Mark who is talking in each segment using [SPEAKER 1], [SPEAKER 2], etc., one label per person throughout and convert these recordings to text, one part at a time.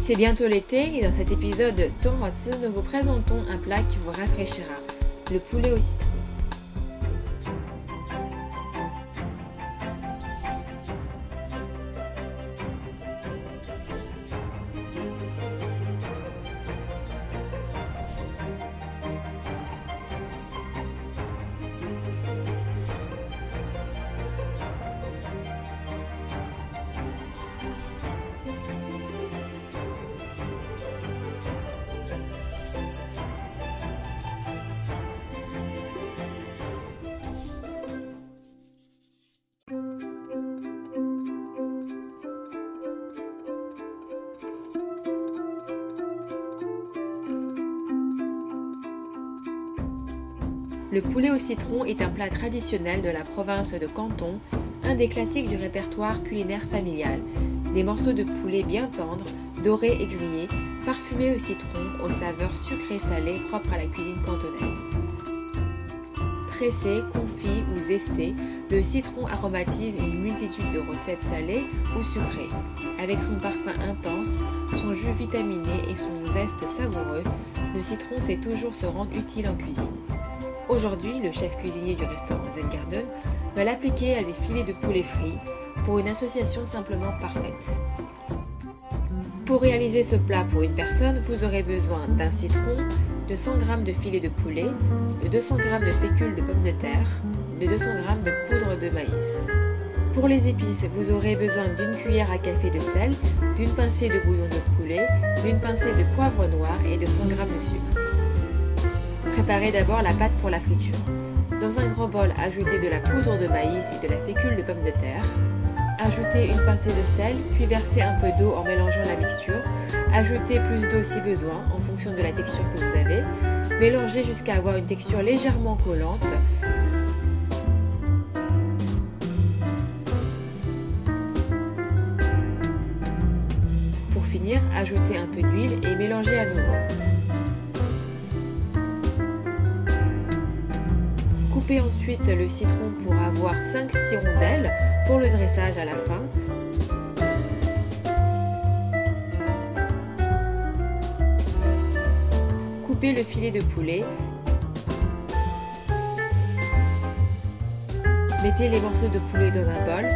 [SPEAKER 1] C'est bientôt l'été et dans cet épisode de Zhonghotzi, nous vous présentons un plat qui vous rafraîchira, le poulet au citron. Le poulet au citron est un plat traditionnel de la province de Canton, un des classiques du répertoire culinaire familial. Des morceaux de poulet bien tendres, dorés et grillés, parfumés au citron, aux saveurs sucrées-salées propres à la cuisine cantonaise. Pressé, confit ou zesté, le citron aromatise une multitude de recettes salées ou sucrées. Avec son parfum intense, son jus vitaminé et son zeste savoureux, le citron sait toujours se rendre utile en cuisine. Aujourd'hui, le chef cuisinier du restaurant Zen Garden va l'appliquer à des filets de poulet frits pour une association simplement parfaite. Pour réaliser ce plat pour une personne, vous aurez besoin d'un citron, de 100 g de filets de poulet, de 200 g de fécule de pommes de terre, de 200 g de poudre de maïs. Pour les épices, vous aurez besoin d'une cuillère à café de sel, d'une pincée de bouillon de poulet, d'une pincée de poivre noir et de 100 g de sucre. Préparez d'abord la pâte pour la friture. Dans un grand bol, ajoutez de la poudre de maïs et de la fécule de pommes de terre. Ajoutez une pincée de sel, puis versez un peu d'eau en mélangeant la mixture. Ajoutez plus d'eau si besoin, en fonction de la texture que vous avez. Mélangez jusqu'à avoir une texture légèrement collante. Pour finir, ajoutez un peu d'huile et mélangez à nouveau. Coupez ensuite le citron pour avoir 5-6 rondelles pour le dressage à la fin. Coupez le filet de poulet. Mettez les morceaux de poulet dans un bol.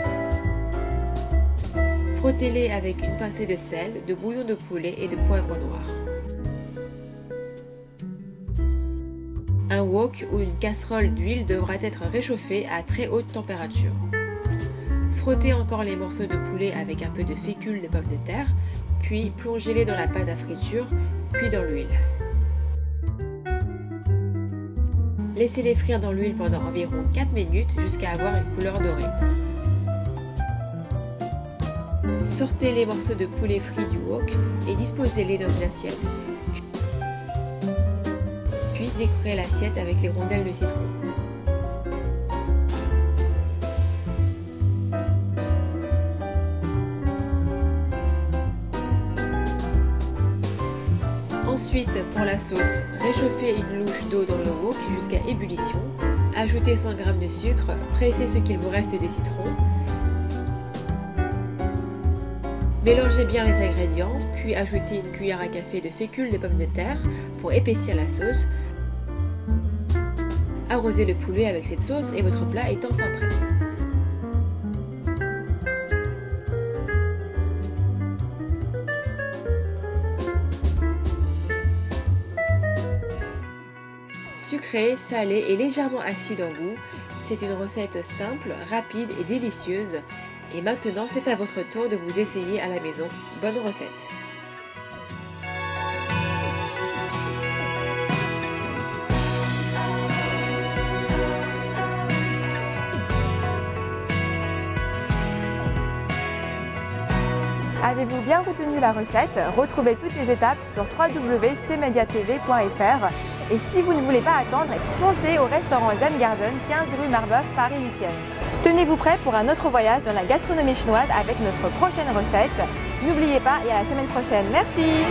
[SPEAKER 1] Frottez-les avec une pincée de sel, de bouillon de poulet et de poivre noir. Un wok ou une casserole d'huile devra être réchauffée à très haute température. Frottez encore les morceaux de poulet avec un peu de fécule de pommes de terre, puis plongez-les dans la pâte à friture, puis dans l'huile. Laissez-les frire dans l'huile pendant environ 4 minutes jusqu'à avoir une couleur dorée. Sortez les morceaux de poulet frits du wok et disposez-les dans une assiette. Puis décorez l'assiette avec les rondelles de citron. Ensuite, pour la sauce, réchauffez une louche d'eau dans le wok jusqu'à ébullition. Ajoutez 100 g de sucre, pressez ce qu'il vous reste de citron. Mélangez bien les ingrédients, puis ajoutez une cuillère à café de fécule de pommes de terre pour épaissir la sauce. Arrosez le poulet avec cette sauce et votre plat est enfin prêt. Sucré, salé et légèrement acide en goût, c'est une recette simple, rapide et délicieuse. Et maintenant, c'est à votre tour de vous essayer à la maison. Bonne recette!
[SPEAKER 2] Avez-vous bien retenu la recette? Retrouvez toutes les étapes sur www.cmediatv.fr. Et si vous ne voulez pas attendre, foncez au restaurant Zen Garden, 15 rue Marbeuf, Paris 8e. Tenez-vous prêt pour un autre voyage dans la gastronomie chinoise avec notre prochaine recette. N'oubliez pas et à la semaine prochaine. Merci!